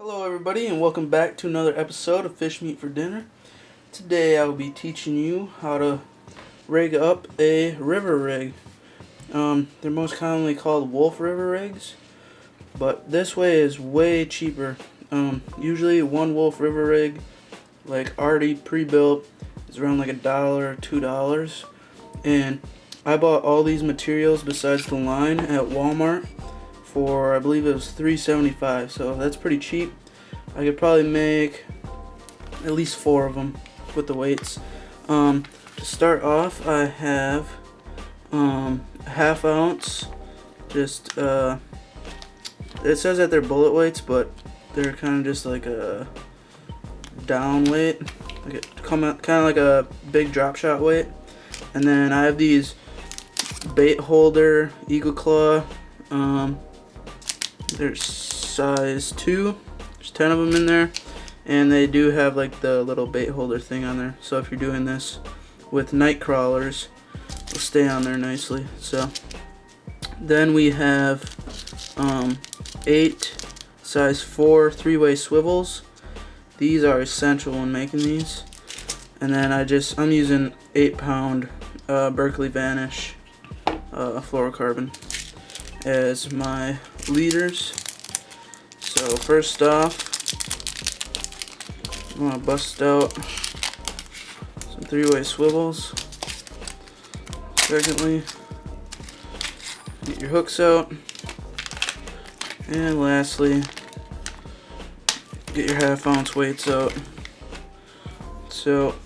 Hello everybody and welcome back to another episode of Fish Meat for Dinner. Today I will be teaching you how to rig up a river rig. They're most commonly called wolf river rigs, but this way is way cheaper. Usually one wolf river rig, like already pre-built, is around like $1 or $2, and I bought all these materials besides the line at Walmart for, I believe it was $3.75, so that's pretty cheap. I could probably make at least 4 of them with the weights. To start off, I have a ½ ounce. Just it says that they're bullet weights, but they're kind of just like a down weight, kind of like a big drop shot weight. And then I have these bait holder Eagle Claw. They're size 2. There's 10 of them in there, and they do have like the little bait holder thing on there. So if you're doing this with night crawlers, it'll stay on there nicely. So then we have 8 size 4 3-way swivels. These are essential when making these. And then I'm using 8-pound Berkeley Vanish fluorocarbon as my leaders. So first off, I'm going to bust out some 3-way swivels. Secondly, get your hooks out. And lastly, get your ½ ounce weights out. So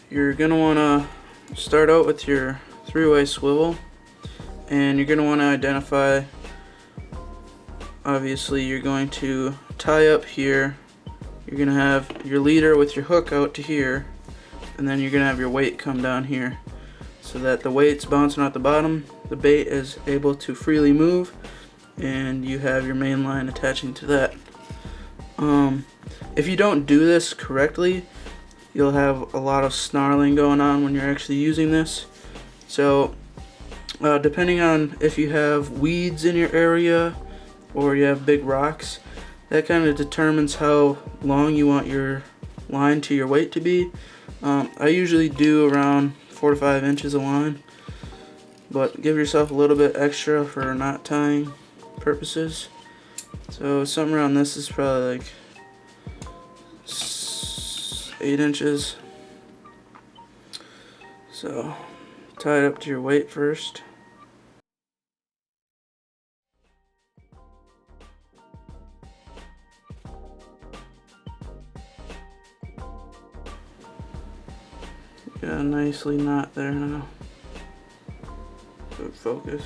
you're going to want to start out with your 3-way swivel, and you're going to want to identify, obviously you're going to tie up here, you're going to have your leader with your hook out to here, and then you're going to have your weight come down here, so that the weight's bouncing out the bottom, the bait is able to freely move, and you have your main line attaching to that. If you don't do this correctly, you'll have a lot of snarling going on when you're actually using this. So depending on if you have weeds in your area or you have big rocks, that kind of determines how long you want your line to your weight to be. I usually do around 4 to 5 inches of line, but give yourself a little bit extra for knot tying purposes. So something around this is probably like 8 inches. So tie it up to your weight first. Got a nicely knot there now. Good focus.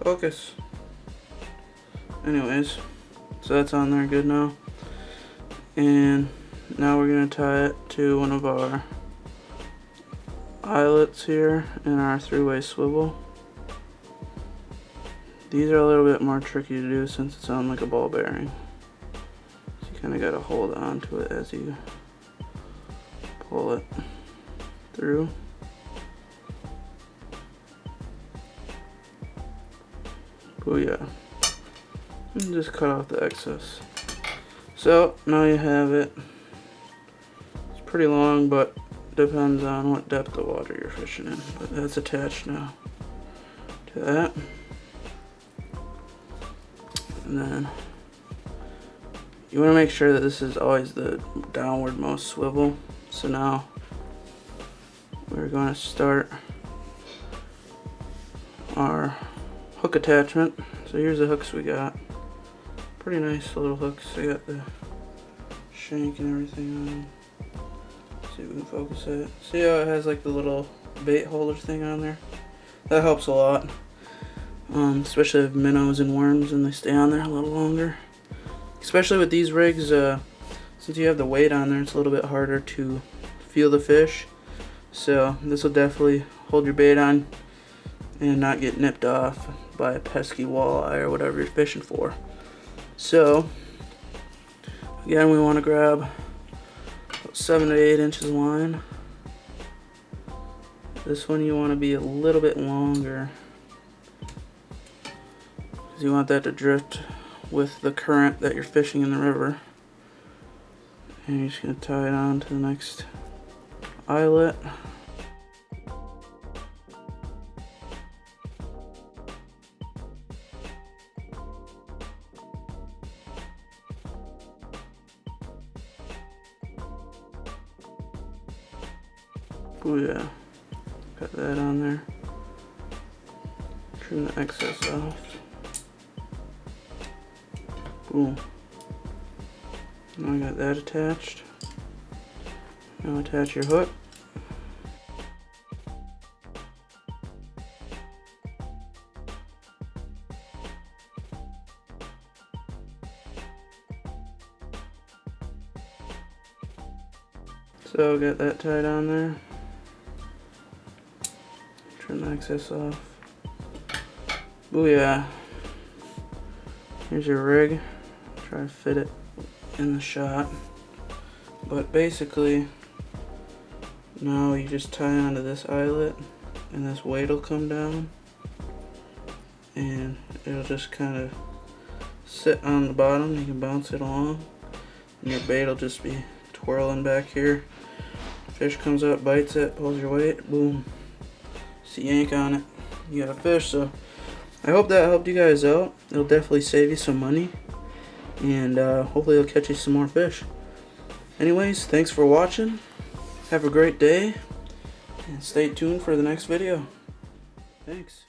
Focus. Anyways, so that's on there good now. And now we're going to tie it to one of our eyelets here in our 3-way swivel. These are a little bit more tricky to do since it's on like a ball bearing. So you kind of got to hold on to it as you pull it through. Oh yeah. And just cut off the excess. So now you have it. It's pretty long, but depends on what depth of water you're fishing in. But that's attached now to that. And then you want to make sure that this is always the downward-most swivel. So now we're going to start our hook attachment. So here's the hooks we got. Pretty nice little hooks. They got the shank and everything on them. See if we can focus it. See how it has like the little bait holder thing on there? That helps a lot. Especially with minnows and worms, and they stay on there a little longer. Especially with these rigs, since you have the weight on there, it's a little bit harder to feel the fish. So this will definitely hold your bait on and not get nipped off by a pesky walleye or whatever you're fishing for. So again, we want to grab 7 to 8 inches of line. This one you want to be a little bit longer because you want that to drift with the current that you're fishing in the river. And you're just going to tie it on to the next eyelet. Oh yeah, got that on there. Trim the excess off. Boom. Now I got that attached. Now attach your hook. So got that tied on there. Trim the excess off. Booyah. Here's your rig. Try to fit it in the shot. But basically, now you just tie onto this eyelet and this weight will come down and it'll just kind of sit on the bottom. You can bounce it along and your bait will just be twirling back here. Fish comes up, bites it, pulls your weight, boom. Just yank on it, you got a fish. So I hope that helped you guys out. It'll definitely save you some money, and hopefully it'll catch you some more fish. Anyways, thanks for watching. Have a great day, and stay tuned for the next video. Thanks.